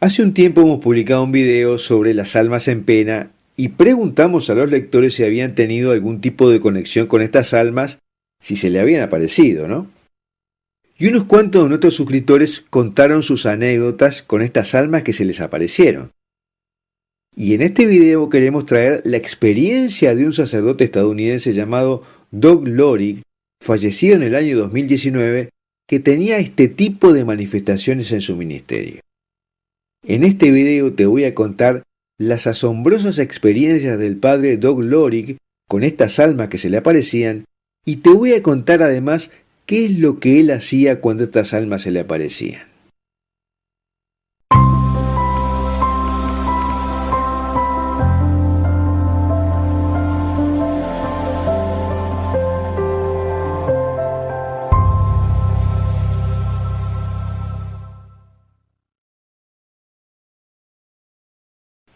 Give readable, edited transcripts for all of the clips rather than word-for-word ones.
Hace un tiempo hemos publicado un video sobre las almas en pena y preguntamos a los lectores si habían tenido algún tipo de conexión con estas almas, si se le habían aparecido, ¿no? Y unos cuantos de nuestros suscriptores contaron sus anécdotas con estas almas que se les aparecieron. Y en este video queremos traer la experiencia de un sacerdote estadounidense llamado Doug Lorig, fallecido en el año 2019, que tenía este tipo de manifestaciones en su ministerio. En este video te voy a contar las asombrosas experiencias del padre Doug Lorig con estas almas que se le aparecían y te voy a contar además qué es lo que él hacía cuando estas almas se le aparecían.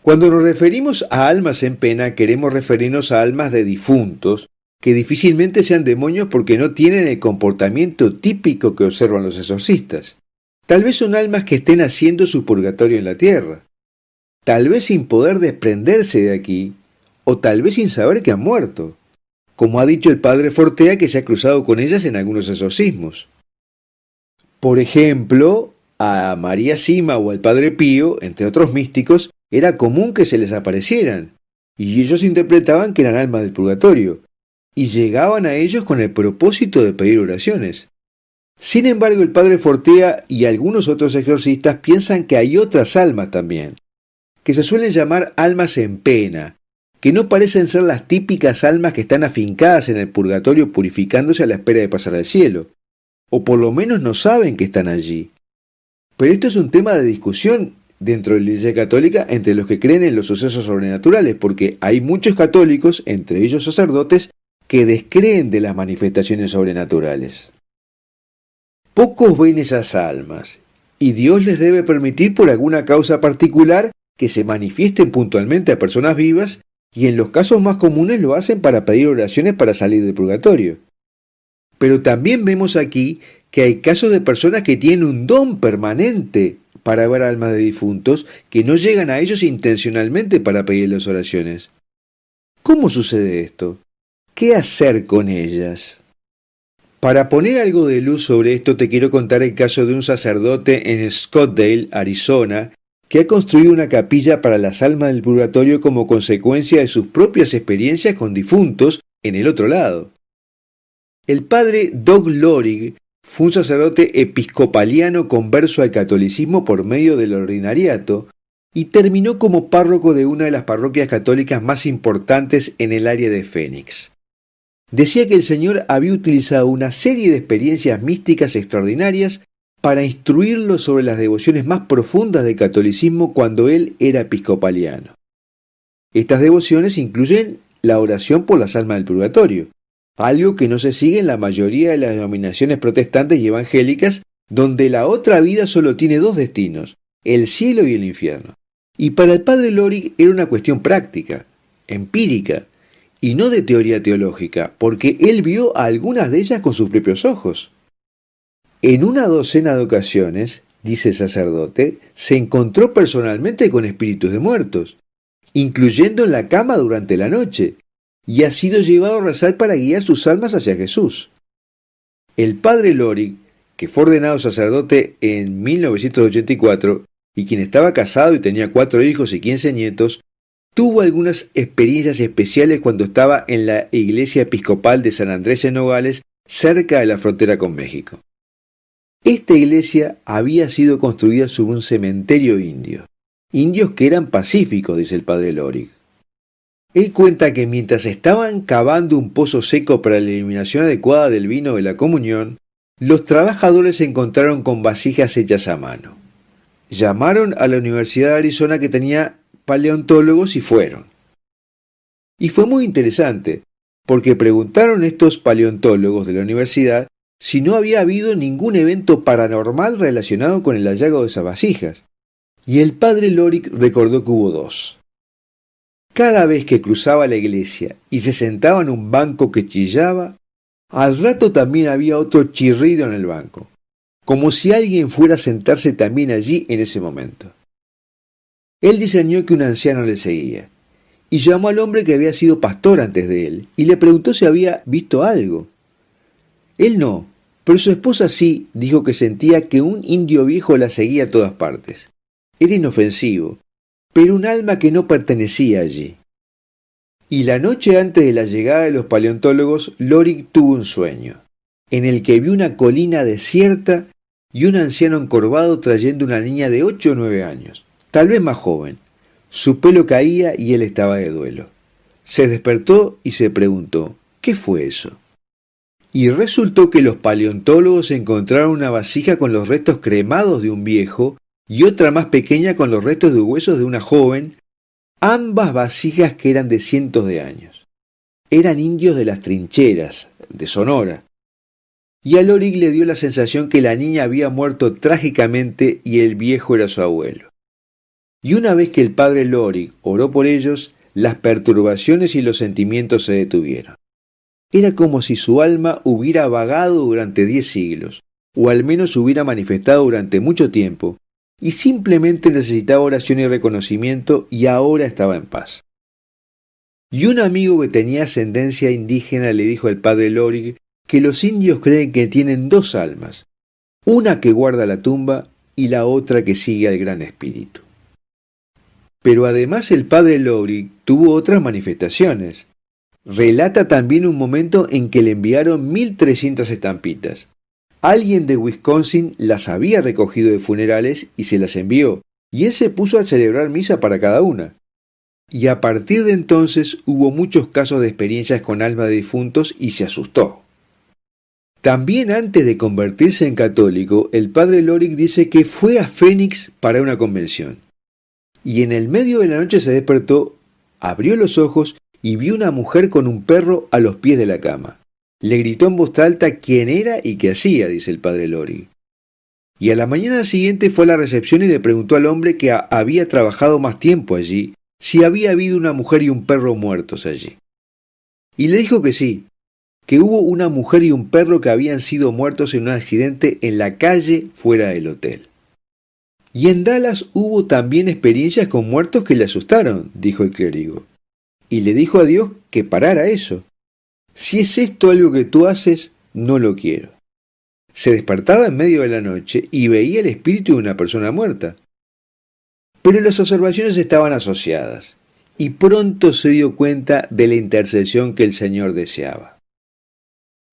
Cuando nos referimos a almas en pena, queremos referirnos a almas de difuntos, que difícilmente sean demonios porque no tienen el comportamiento típico que observan los exorcistas. Tal vez son almas que estén haciendo su purgatorio en la tierra. Tal vez sin poder desprenderse de aquí, o tal vez sin saber que han muerto, como ha dicho el padre Fortea, que se ha cruzado con ellas en algunos exorcismos. Por ejemplo, a María Sima o al padre Pío, entre otros místicos, era común que se les aparecieran, y ellos interpretaban que eran almas del purgatorio, y llegaban a ellos con el propósito de pedir oraciones. Sin embargo, el padre Fortea y algunos otros exorcistas piensan que hay otras almas también, que se suelen llamar almas en pena, que no parecen ser las típicas almas que están afincadas en el purgatorio purificándose a la espera de pasar al cielo, o por lo menos no saben que están allí. Pero esto es un tema de discusión dentro de la Iglesia Católica entre los que creen en los sucesos sobrenaturales, porque hay muchos católicos, entre ellos sacerdotes, que descreen de las manifestaciones sobrenaturales. Pocos ven esas almas, y Dios les debe permitir por alguna causa particular que se manifiesten puntualmente a personas vivas, y en los casos más comunes lo hacen para pedir oraciones para salir del purgatorio. Pero también vemos aquí que hay casos de personas que tienen un don permanente para ver almas de difuntos que no llegan a ellos intencionalmente para pedirles oraciones. ¿Cómo sucede esto? ¿Qué hacer con ellas? Para poner algo de luz sobre esto te quiero contar el caso de un sacerdote en Scottsdale, Arizona, que ha construido una capilla para las almas del purgatorio como consecuencia de sus propias experiencias con difuntos en el otro lado. El padre Doug Lorig fue un sacerdote episcopaliano converso al catolicismo por medio del ordinariato y terminó como párroco de una de las parroquias católicas más importantes en el área de Phoenix. Decía que el Señor había utilizado una serie de experiencias místicas extraordinarias para instruirlo sobre las devociones más profundas del catolicismo cuando él era episcopaliano. Estas devociones incluyen la oración por las almas del purgatorio, algo que no se sigue en la mayoría de las denominaciones protestantes y evangélicas, donde la otra vida solo tiene dos destinos, el cielo y el infierno. Y para el padre Lorig era una cuestión práctica, empírica, y no de teoría teológica, porque él vio a algunas de ellas con sus propios ojos. En una docena de ocasiones, dice el sacerdote, se encontró personalmente con espíritus de muertos, incluyendo en la cama durante la noche, y ha sido llevado a rezar para guiar sus almas hacia Jesús. El padre Lorig, que fue ordenado sacerdote en 1984 y quien estaba casado y tenía 4 hijos y 15 nietos, tuvo algunas experiencias especiales cuando estaba en la iglesia episcopal de San Andrés en Nogales, cerca de la frontera con México. Esta iglesia había sido construida sobre un cementerio indio, indios que eran pacíficos, dice el padre Lorig. Él cuenta que mientras estaban cavando un pozo seco para la eliminación adecuada del vino de la comunión, los trabajadores se encontraron con vasijas hechas a mano. Llamaron a la Universidad de Arizona que tenía paleontólogos y fueron. Y fue muy interesante, porque preguntaron a estos paleontólogos de la universidad si no había habido ningún evento paranormal relacionado con el hallazgo de esas vasijas. Y el padre Lorig recordó que hubo 2. Cada vez que cruzaba la iglesia y se sentaba en un banco que chillaba, al rato también había otro chirrido en el banco, como si alguien fuera a sentarse también allí en ese momento. Él discernió que un anciano le seguía, y llamó al hombre que había sido pastor antes de él, y le preguntó si había visto algo. Él no, pero su esposa sí, dijo que sentía que un indio viejo la seguía a todas partes. Era inofensivo, pero un alma que no pertenecía allí. Y la noche antes de la llegada de los paleontólogos, Loring tuvo un sueño, en el que vio una colina desierta y un anciano encorvado trayendo una niña de 8 o 9 años, tal vez más joven. Su pelo caía y él estaba de duelo. Se despertó y se preguntó, ¿qué fue eso? Y resultó que los paleontólogos encontraron una vasija con los restos cremados de un viejo y otra más pequeña con los restos de huesos de una joven, ambas vasijas que eran de cientos de años. Eran indios de las trincheras, de Sonora. Y a Loring le dio la sensación que la niña había muerto trágicamente y el viejo era su abuelo. Y una vez que el padre Loring oró por ellos, las perturbaciones y los sentimientos se detuvieron. Era como si su alma hubiera vagado durante 10 siglos, o al menos hubiera manifestado durante mucho tiempo, y simplemente necesitaba oración y reconocimiento y ahora estaba en paz. Y un amigo que tenía ascendencia indígena le dijo al padre Loring que los indios creen que tienen 2 almas, una que guarda la tumba y la otra que sigue al Gran Espíritu. Pero además el padre Loring tuvo otras manifestaciones. Relata también un momento en que le enviaron 1.300 estampitas. Alguien de Wisconsin las había recogido de funerales y se las envió, y él se puso a celebrar misa para cada una. Y a partir de entonces hubo muchos casos de experiencias con almas de difuntos y se asustó. También antes de convertirse en católico, el padre Loring dice que fue a Phoenix para una convención. Y en el medio de la noche se despertó, abrió los ojos y vio una mujer con un perro a los pies de la cama. Le gritó en voz alta quién era y qué hacía, dice el padre Loring. Y a la mañana siguiente fue a la recepción y le preguntó al hombre que había trabajado más tiempo allí, si había habido una mujer y un perro muertos allí. Y le dijo que sí, que hubo una mujer y un perro que habían sido muertos en un accidente en la calle fuera del hotel. Y en Dallas hubo también experiencias con muertos que le asustaron, dijo el clérigo. Y le dijo a Dios que parara eso. Si es esto algo que tú haces, no lo quiero. Se despertaba en medio de la noche y veía el espíritu de una persona muerta. Pero las observaciones estaban asociadas, y pronto se dio cuenta de la intercesión que el Señor deseaba.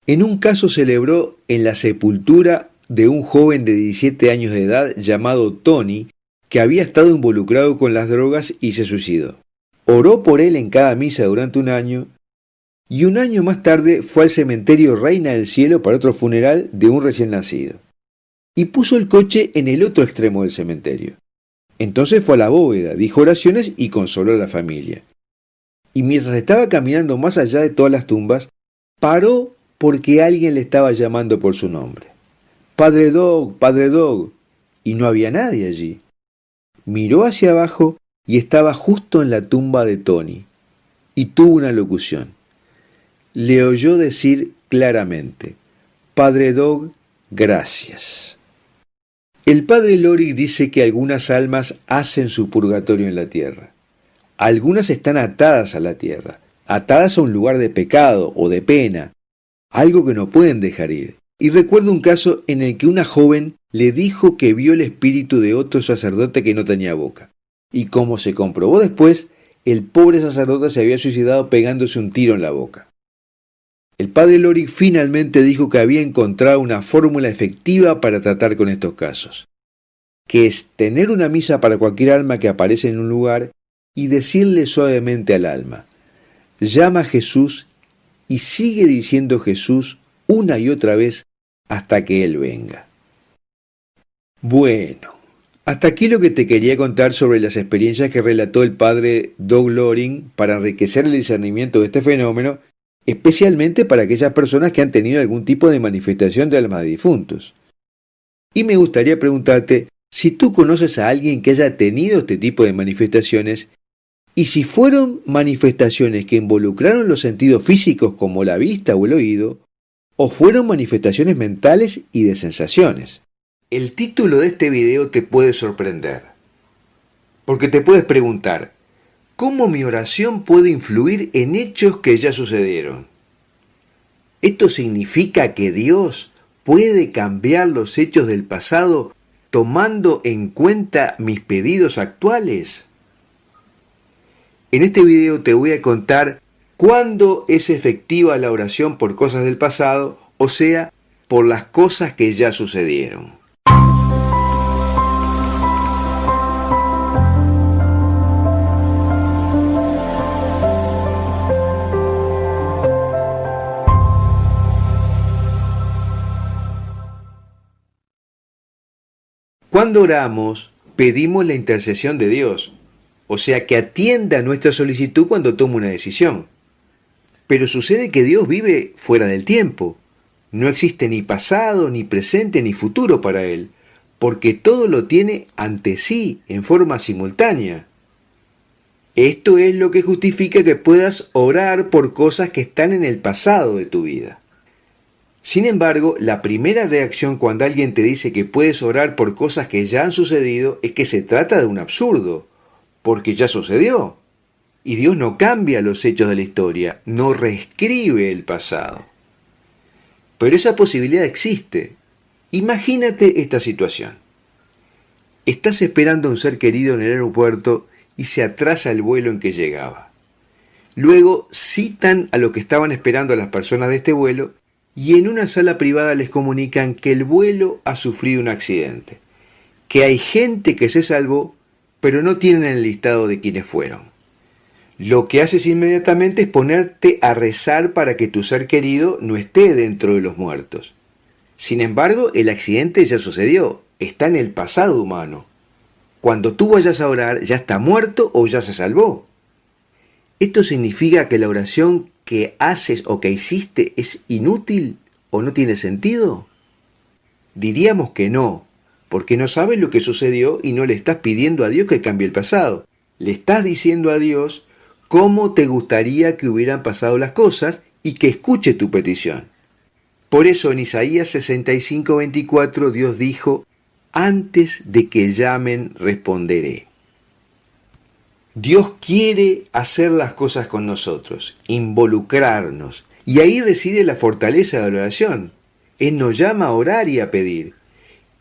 En un caso celebró en la sepultura de un joven de 17 años de edad llamado Tony, que había estado involucrado con las drogas y se suicidó. Oró por él en cada misa durante un año, y un año más tarde fue al cementerio Reina del Cielo para otro funeral de un recién nacido. Y puso el coche en el otro extremo del cementerio. Entonces fue a la bóveda, dijo oraciones y consoló a la familia. Y mientras estaba caminando más allá de todas las tumbas, paró porque alguien le estaba llamando por su nombre. Padre Dog, y no había nadie allí. Miró hacia abajo y estaba justo en la tumba de Tony, y tuvo una locución. Le oyó decir claramente, Padre Dog, gracias. El padre Loring dice que algunas almas hacen su purgatorio en la tierra. Algunas están atadas a la tierra, atadas a un lugar de pecado o de pena, algo que no pueden dejar ir. Y recuerdo un caso en el que una joven le dijo que vio el espíritu de otro sacerdote que no tenía boca. Y como se comprobó después, el pobre sacerdote se había suicidado pegándose un tiro en la boca. El padre Loring finalmente dijo que había encontrado una fórmula efectiva para tratar con estos casos, que es tener una misa para cualquier alma que aparece en un lugar y decirle suavemente al alma, llama a Jesús y sigue diciendo Jesús una y otra vez hasta que Él venga. Bueno, hasta aquí lo que te quería contar sobre las experiencias que relató el padre Doug Loring para enriquecer el discernimiento de este fenómeno, especialmente para aquellas personas que han tenido algún tipo de manifestación de almas de difuntos. Y me gustaría preguntarte si tú conoces a alguien que haya tenido este tipo de manifestaciones y si fueron manifestaciones que involucraron los sentidos físicos como la vista o el oído, o fueron manifestaciones mentales y de sensaciones. El título de este video te puede sorprender. Porque te puedes preguntar, ¿cómo mi oración puede influir en hechos que ya sucedieron? ¿Esto significa que Dios puede cambiar los hechos del pasado tomando en cuenta mis pedidos actuales? En este video te voy a contar cuándo es efectiva la oración por cosas del pasado, o sea, por las cosas que ya sucedieron. Cuando oramos, pedimos la intercesión de Dios, o sea, que atienda nuestra solicitud cuando toma una decisión. Pero sucede que Dios vive fuera del tiempo. No existe ni pasado, ni presente, ni futuro para Él, porque todo lo tiene ante sí, en forma simultánea. Esto es lo que justifica que puedas orar por cosas que están en el pasado de tu vida. Sin embargo, la primera reacción cuando alguien te dice que puedes orar por cosas que ya han sucedido es que se trata de un absurdo, porque ya sucedió. Y Dios no cambia los hechos de la historia, no reescribe el pasado. Pero esa posibilidad existe. Imagínate esta situación. Estás esperando a un ser querido en el aeropuerto y se atrasa el vuelo en que llegaba. Luego citan a lo que estaban esperando a las personas de este vuelo y en una sala privada les comunican que el vuelo ha sufrido un accidente, que hay gente que se salvó, pero no tienen el listado de quienes fueron. Lo que haces inmediatamente es ponerte a rezar para que tu ser querido no esté dentro de los muertos. Sin embargo, el accidente ya sucedió, está en el pasado humano. Cuando tú vayas a orar, ya está muerto o ya se salvó. ¿Esto significa que la oración que haces o que hiciste es inútil o no tiene sentido? Diríamos que no, porque no sabes lo que sucedió y no le estás pidiendo a Dios que cambie el pasado. Le estás diciendo a Dios cómo te gustaría que hubieran pasado las cosas y que escuche tu petición. Por eso en Isaías 65:24 Dios dijo, antes de que llamen responderé. Dios quiere hacer las cosas con nosotros, involucrarnos, y ahí reside la fortaleza de la oración. Él nos llama a orar y a pedir.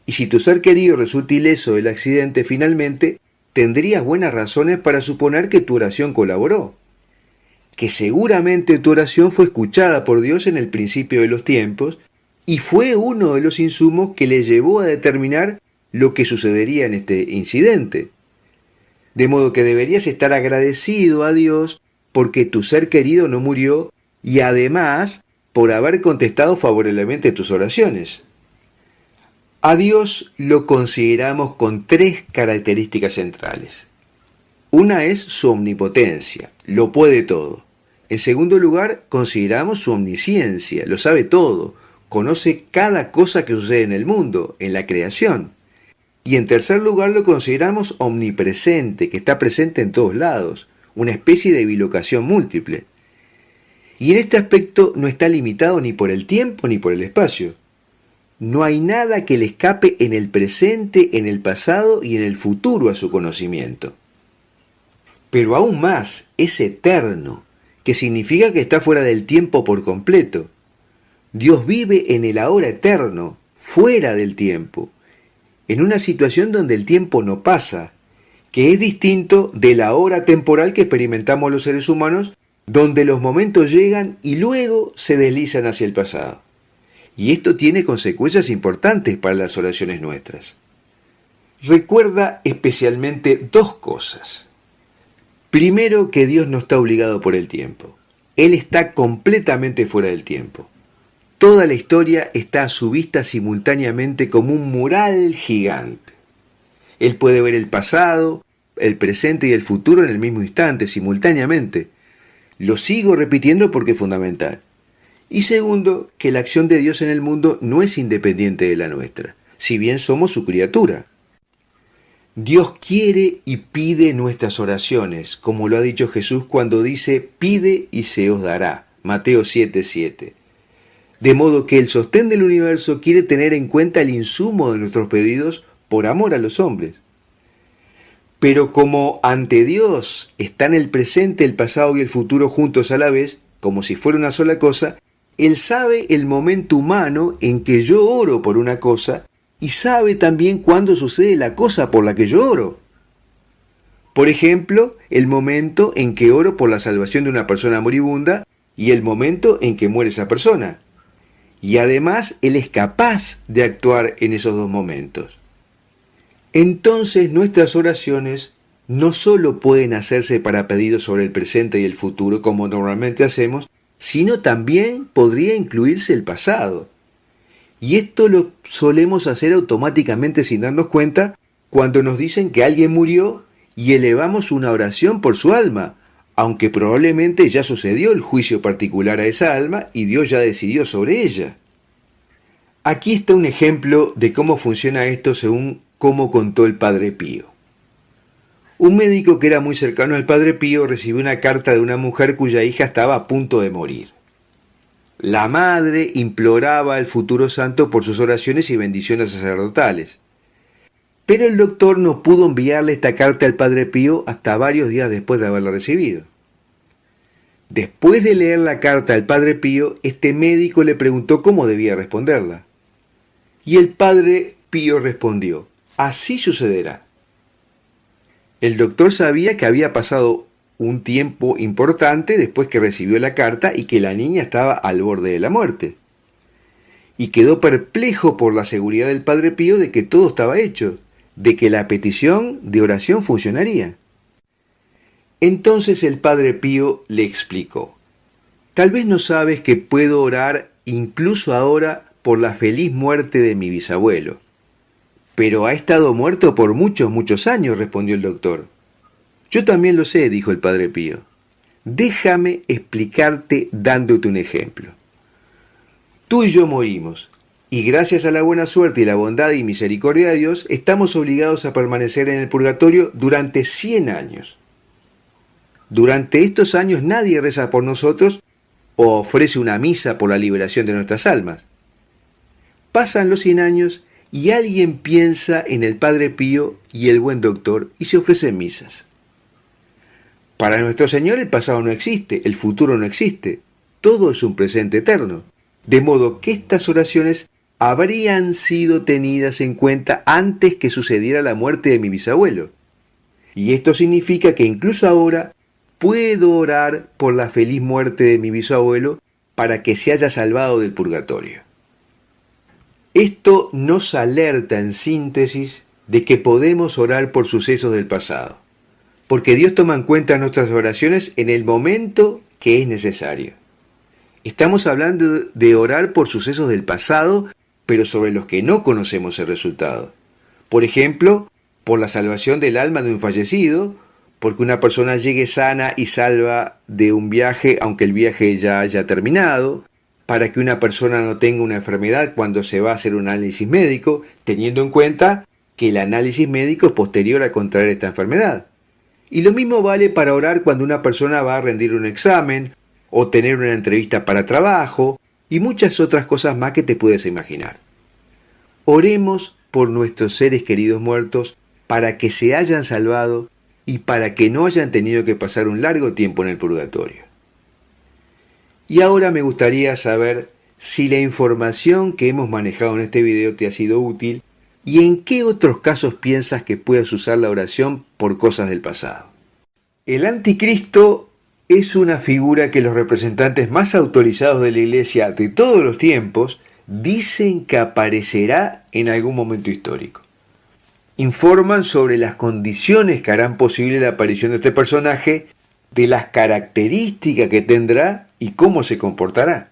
Y si tu ser querido resulta ileso del accidente finalmente, tendrías buenas razones para suponer que tu oración colaboró, que seguramente tu oración fue escuchada por Dios en el principio de los tiempos y fue uno de los insumos que le llevó a determinar lo que sucedería en este incidente. De modo que deberías estar agradecido a Dios porque tu ser querido no murió y además por haber contestado favorablemente tus oraciones. A Dios lo consideramos con tres características centrales. Una es su omnipotencia, lo puede todo. En segundo lugar, consideramos su omnisciencia, lo sabe todo, conoce cada cosa que sucede en el mundo, en la creación. Y en tercer lugar lo consideramos omnipresente, que está presente en todos lados, una especie de bilocación múltiple. Y en este aspecto no está limitado ni por el tiempo ni por el espacio. No hay nada que le escape en el presente, en el pasado y en el futuro a su conocimiento. Pero aún más, es eterno, que significa que está fuera del tiempo por completo. Dios vive en el ahora eterno, fuera del tiempo, en una situación donde el tiempo no pasa, que es distinto de la hora temporal que experimentamos los seres humanos, donde los momentos llegan y luego se deslizan hacia el pasado. Y esto tiene consecuencias importantes para las oraciones nuestras. Recuerda especialmente dos cosas. Primero, que Dios no está obligado por el tiempo. Él está completamente fuera del tiempo. Toda la historia está a su vista simultáneamente como un mural gigante. Él puede ver el pasado, el presente y el futuro en el mismo instante, simultáneamente. Lo sigo repitiendo porque es fundamental. Y segundo, que la acción de Dios en el mundo no es independiente de la nuestra, si bien somos su criatura. Dios quiere y pide nuestras oraciones, como lo ha dicho Jesús cuando dice, pide y se os dará, Mateo 7:7. De modo que el sostén del universo quiere tener en cuenta el insumo de nuestros pedidos por amor a los hombres. Pero como ante Dios están el presente, el pasado y el futuro juntos a la vez, como si fuera una sola cosa, Él sabe el momento humano en que yo oro por una cosa y sabe también cuándo sucede la cosa por la que yo oro. Por ejemplo, el momento en que oro por la salvación de una persona moribunda y el momento en que muere esa persona. Y además, Él es capaz de actuar en esos dos momentos. Entonces nuestras oraciones no solo pueden hacerse para pedidos sobre el presente y el futuro como normalmente hacemos, sino también podría incluirse el pasado. Y esto lo solemos hacer automáticamente sin darnos cuenta cuando nos dicen que alguien murió y elevamos una oración por su alma, aunque probablemente ya sucedió el juicio particular a esa alma y Dios ya decidió sobre ella. Aquí está un ejemplo de cómo funciona esto según cómo contó el Padre Pío. Un médico que era muy cercano al Padre Pío recibió una carta de una mujer cuya hija estaba a punto de morir. La madre imploraba al futuro santo por sus oraciones y bendiciones sacerdotales. Pero el doctor no pudo enviarle esta carta al Padre Pío hasta varios días después de haberla recibido. Después de leer la carta al Padre Pío, este médico le preguntó cómo debía responderla. Y el Padre Pío respondió: así sucederá. El doctor sabía que había pasado un tiempo importante después que recibió la carta y que la niña estaba al borde de la muerte. Y quedó perplejo por la seguridad del Padre Pío de que todo estaba hecho, de que la petición de oración funcionaría. Entonces el Padre Pío le explicó: tal vez no sabes que puedo orar incluso ahora por la feliz muerte de mi bisabuelo. Pero ha estado muerto por muchos años, respondió el doctor. Yo también lo sé, dijo el Padre Pío. Déjame explicarte dándote un ejemplo. Tú y yo morimos, y gracias a la buena suerte y la bondad y misericordia de Dios, estamos obligados a permanecer en el purgatorio durante 100 años. Durante estos años nadie reza por nosotros o ofrece una misa por la liberación de nuestras almas. Pasan los 100 años y alguien piensa en el Padre Pío y el buen doctor y se ofrecen misas. Para nuestro Señor el pasado no existe, el futuro no existe, todo es un presente eterno, de modo que estas oraciones habrían sido tenidas en cuenta antes que sucediera la muerte de mi bisabuelo. Y esto significa que incluso ahora puedo orar por la feliz muerte de mi bisabuelo para que se haya salvado del purgatorio. Esto nos alerta en síntesis de que podemos orar por sucesos del pasado, porque Dios toma en cuenta nuestras oraciones en el momento que es necesario. Estamos hablando de orar por sucesos del pasado, pero sobre los que no conocemos el resultado. Por ejemplo, por la salvación del alma de un fallecido, porque una persona llegue sana y salva de un viaje aunque el viaje ya haya terminado, para que una persona no tenga una enfermedad cuando se va a hacer un análisis médico, teniendo en cuenta que el análisis médico es posterior a contraer esta enfermedad. Y lo mismo vale para orar cuando una persona va a rendir un examen o tener una entrevista para trabajo y muchas otras cosas más que te puedes imaginar. Oremos por nuestros seres queridos muertos para que se hayan salvado y para que no hayan tenido que pasar un largo tiempo en el purgatorio. Y ahora me gustaría saber si la información que hemos manejado en este video te ha sido útil y en qué otros casos piensas que puedas usar la oración por cosas del pasado. El anticristo es una figura que los representantes más autorizados de la Iglesia de todos los tiempos dicen que aparecerá en algún momento histórico. Informan sobre las condiciones que harán posible la aparición de este personaje, de las características que tendrá y cómo se comportará.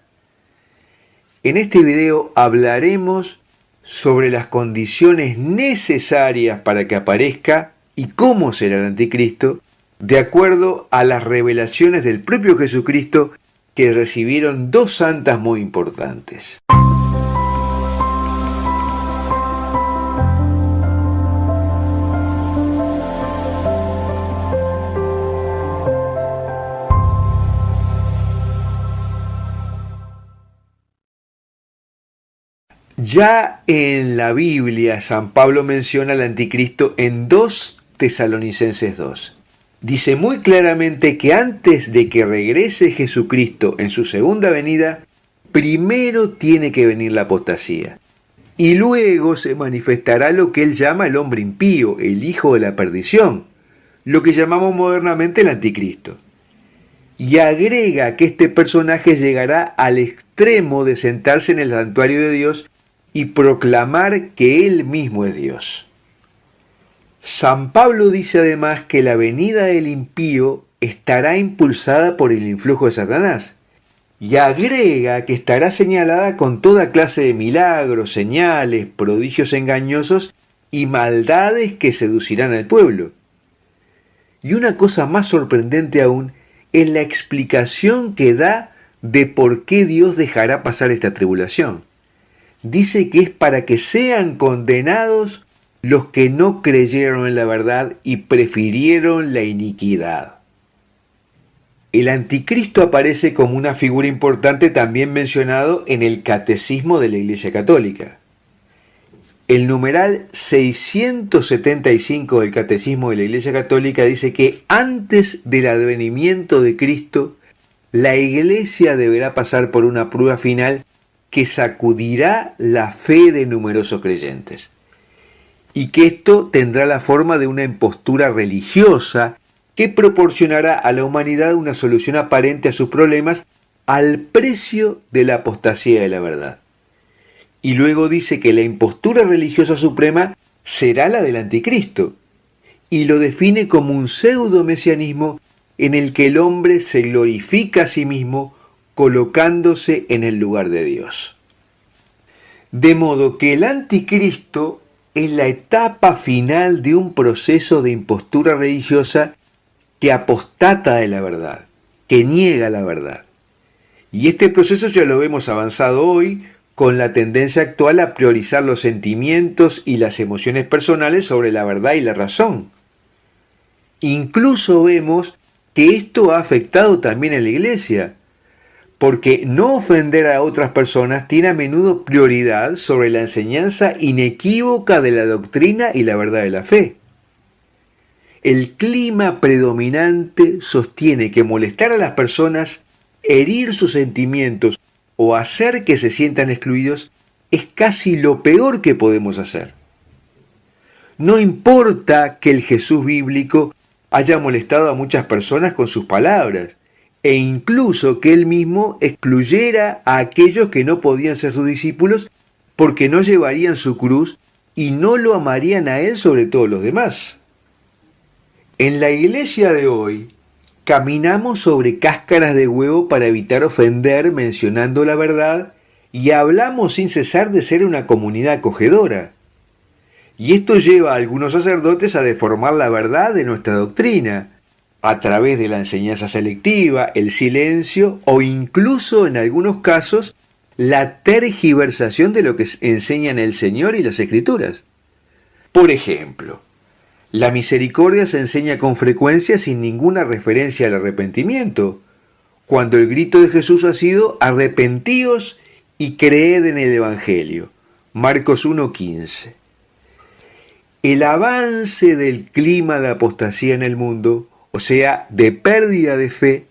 En este video hablaremos sobre las condiciones necesarias para que aparezca y cómo será el anticristo, de acuerdo a las revelaciones del propio Jesucristo que recibieron dos santas muy importantes. Ya en la Biblia, San Pablo menciona al anticristo en dos Tesalonicenses 2. Dice muy claramente que antes de que regrese Jesucristo en su segunda venida, primero tiene que venir la apostasía. Y luego se manifestará lo que él llama el hombre impío, el hijo de la perdición, lo que llamamos modernamente el anticristo. Y agrega que este personaje llegará al extremo de sentarse en el santuario de Dios y proclamar que él mismo es Dios. San Pablo dice además que la venida del impío estará impulsada por el influjo de Satanás, y agrega que estará señalada con toda clase de milagros, señales, prodigios engañosos y maldades que seducirán al pueblo. Y una cosa más sorprendente aún es la explicación que da de por qué Dios dejará pasar esta tribulación. Dice que es para que sean condenados los que no creyeron en la verdad y prefirieron la iniquidad. El anticristo aparece como una figura importante también mencionado en el Catecismo de la Iglesia Católica. El numeral 675 del Catecismo de la Iglesia Católica dice que antes del advenimiento de Cristo, la Iglesia deberá pasar por una prueba final que sacudirá la fe de numerosos creyentes. Y que esto tendrá la forma de una impostura religiosa que proporcionará a la humanidad una solución aparente a sus problemas al precio de la apostasía de la verdad. Y luego dice que la impostura religiosa suprema será la del anticristo, y lo define como un pseudo-mesianismo en el que el hombre se glorifica a sí mismo colocándose en el lugar de Dios. De modo que el anticristo es la etapa final de un proceso de impostura religiosa que apostata de la verdad, que niega la verdad. Y este proceso ya lo vemos avanzado hoy con la tendencia actual a priorizar los sentimientos y las emociones personales sobre la verdad y la razón. Incluso vemos que esto ha afectado también a la Iglesia, porque no ofender a otras personas tiene a menudo prioridad sobre la enseñanza inequívoca de la doctrina y la verdad de la fe. El clima predominante sostiene que molestar a las personas, herir sus sentimientos o hacer que se sientan excluidos es casi lo peor que podemos hacer. No importa que el Jesús bíblico haya molestado a muchas personas con sus palabras, e incluso que él mismo excluyera a aquellos que no podían ser sus discípulos porque no llevarían su cruz y no lo amarían a él sobre todos los demás. En la iglesia de hoy, caminamos sobre cáscaras de huevo para evitar ofender mencionando la verdad y hablamos sin cesar de ser una comunidad acogedora. Y esto lleva a algunos sacerdotes a deformar la verdad de nuestra doctrina, a través de la enseñanza selectiva, el silencio o incluso en algunos casos la tergiversación de lo que enseñan el Señor y las Escrituras. Por ejemplo, la misericordia se enseña con frecuencia sin ninguna referencia al arrepentimiento, cuando el grito de Jesús ha sido arrepentíos y creed en el Evangelio. Marcos 1:15. El avance del clima de apostasía en el mundo, o sea, de pérdida de fe,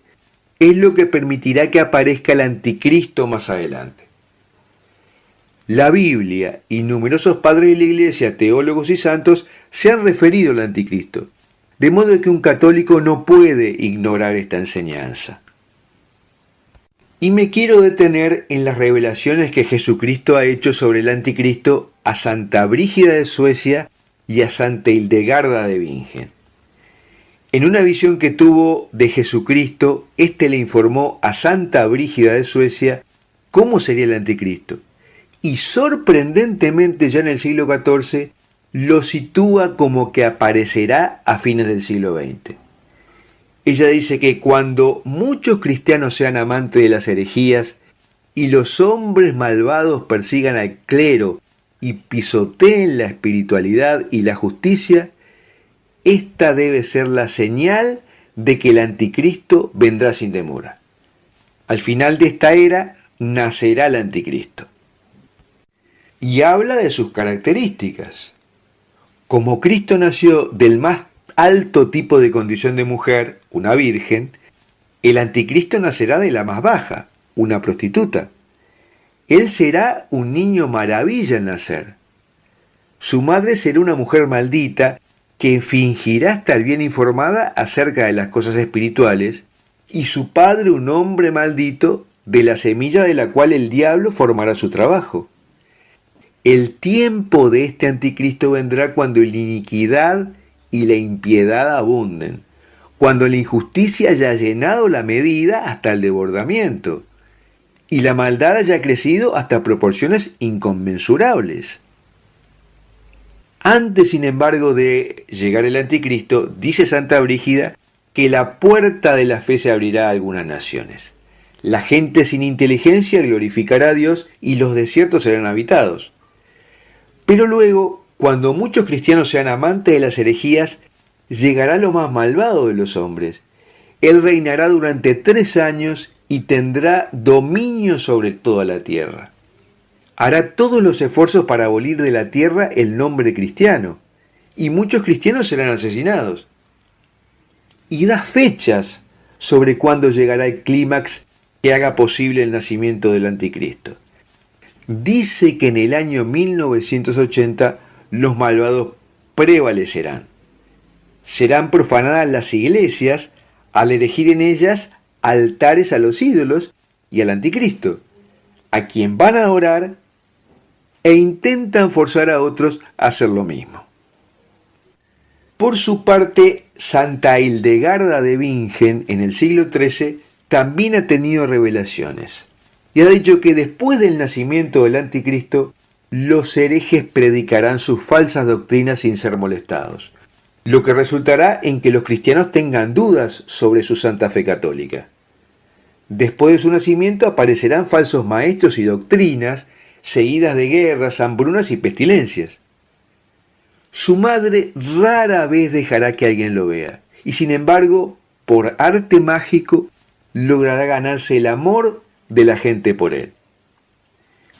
es lo que permitirá que aparezca el anticristo más adelante. La Biblia y numerosos padres de la Iglesia, teólogos y santos se han referido al anticristo, de modo que un católico no puede ignorar esta enseñanza. Y me quiero detener en las revelaciones que Jesucristo ha hecho sobre el anticristo a Santa Brígida de Suecia y a Santa Hildegarda de Bingen. En una visión que tuvo de Jesucristo, éste le informó a Santa Brígida de Suecia cómo sería el anticristo. Y sorprendentemente ya en el siglo XIV lo sitúa como que aparecerá a fines del siglo XX. Ella dice que cuando muchos cristianos sean amantes de las herejías y los hombres malvados persigan al clero y pisoteen la espiritualidad y la justicia, esta debe ser la señal de que el anticristo vendrá sin demora. Al final de esta era nacerá el anticristo. Y habla de sus características. Como Cristo nació del más alto tipo de condición de mujer, una virgen, el anticristo nacerá de la más baja, una prostituta. Él será un niño maravilla al nacer. Su madre será una mujer maldita que fingirá estar bien informada acerca de las cosas espirituales, y su padre un hombre maldito de la semilla de la cual el diablo formará su trabajo. El tiempo de este anticristo vendrá cuando la iniquidad y la impiedad abunden, cuando la injusticia haya llenado la medida hasta el desbordamiento, y la maldad haya crecido hasta proporciones inconmensurables. Antes, sin embargo, de llegar el anticristo, dice Santa Brígida que la puerta de la fe se abrirá a algunas naciones. La gente sin inteligencia glorificará a Dios y los desiertos serán habitados. Pero luego, cuando muchos cristianos sean amantes de las herejías, llegará lo más malvado de los hombres. Él reinará durante 3 años y tendrá dominio sobre toda la tierra. Hará todos los esfuerzos para abolir de la tierra el nombre cristiano, y muchos cristianos serán asesinados. Y da fechas sobre cuándo llegará el clímax que haga posible el nacimiento del anticristo. Dice que en el año 1980 los malvados prevalecerán. Serán profanadas las iglesias al erigir en ellas altares a los ídolos y al anticristo, a quien van a adorar e intentan forzar a otros a hacer lo mismo. Por su parte, Santa Hildegarda de Bingen en el siglo XIII también ha tenido revelaciones y ha dicho que después del nacimiento del anticristo, los herejes predicarán sus falsas doctrinas sin ser molestados, lo que resultará en que los cristianos tengan dudas sobre su santa fe católica. Después de su nacimiento aparecerán falsos maestros y doctrinas, seguidas de guerras, hambrunas y pestilencias. Su madre rara vez dejará que alguien lo vea, y sin embargo, por arte mágico, logrará ganarse el amor de la gente por él.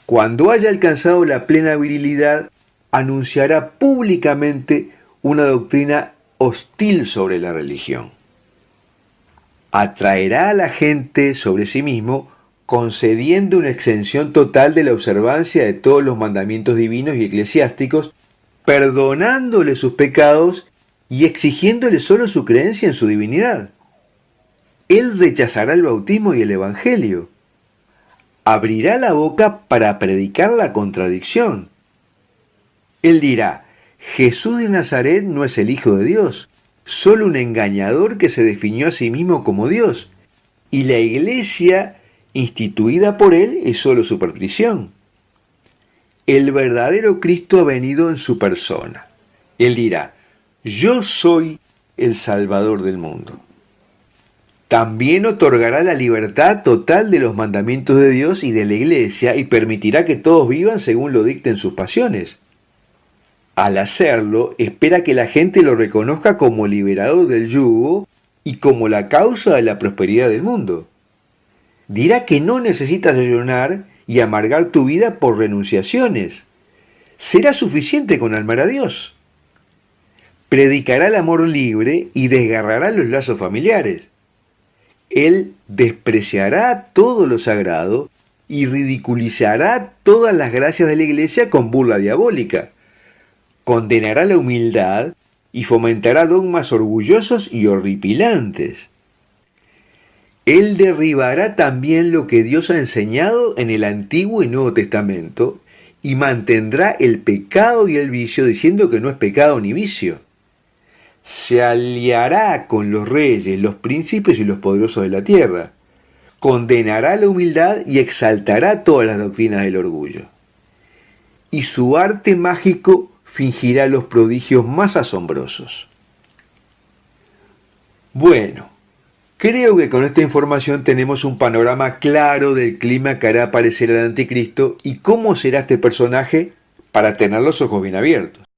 Cuando haya alcanzado la plena virilidad, anunciará públicamente una doctrina hostil sobre la religión. Atraerá a la gente sobre sí mismo, concediendo una exención total de la observancia de todos los mandamientos divinos y eclesiásticos, perdonándole sus pecados y exigiéndole solo su creencia en su divinidad. Él rechazará el bautismo y el evangelio. Abrirá la boca para predicar la contradicción. Él dirá: Jesús de Nazaret no es el Hijo de Dios, solo un engañador que se definió a sí mismo como Dios, y la iglesia instituida por él es solo su perdición. El verdadero Cristo ha venido en su persona. Él dirá: yo soy el Salvador del mundo. También otorgará la libertad total de los mandamientos de Dios y de la iglesia y permitirá que todos vivan según lo dicten sus pasiones. Al hacerlo, espera que la gente lo reconozca como liberador del yugo y como la causa de la prosperidad del mundo. Dirá que no necesitas ayunar y amargar tu vida por renunciaciones. Será suficiente con amar a Dios. Predicará el amor libre y desgarrará los lazos familiares. Él despreciará todo lo sagrado y ridiculizará todas las gracias de la iglesia con burla diabólica. Condenará la humildad y fomentará dogmas orgullosos y horripilantes. Él derribará también lo que Dios ha enseñado en el Antiguo y Nuevo Testamento y mantendrá el pecado y el vicio diciendo que no es pecado ni vicio. Se aliará con los reyes, los príncipes y los poderosos de la tierra. Condenará la humildad y exaltará todas las doctrinas del orgullo. Y su arte mágico fingirá los prodigios más asombrosos. Bueno, creo que con esta información tenemos un panorama claro del clima que hará aparecer al anticristo y cómo será este personaje para tener los ojos bien abiertos.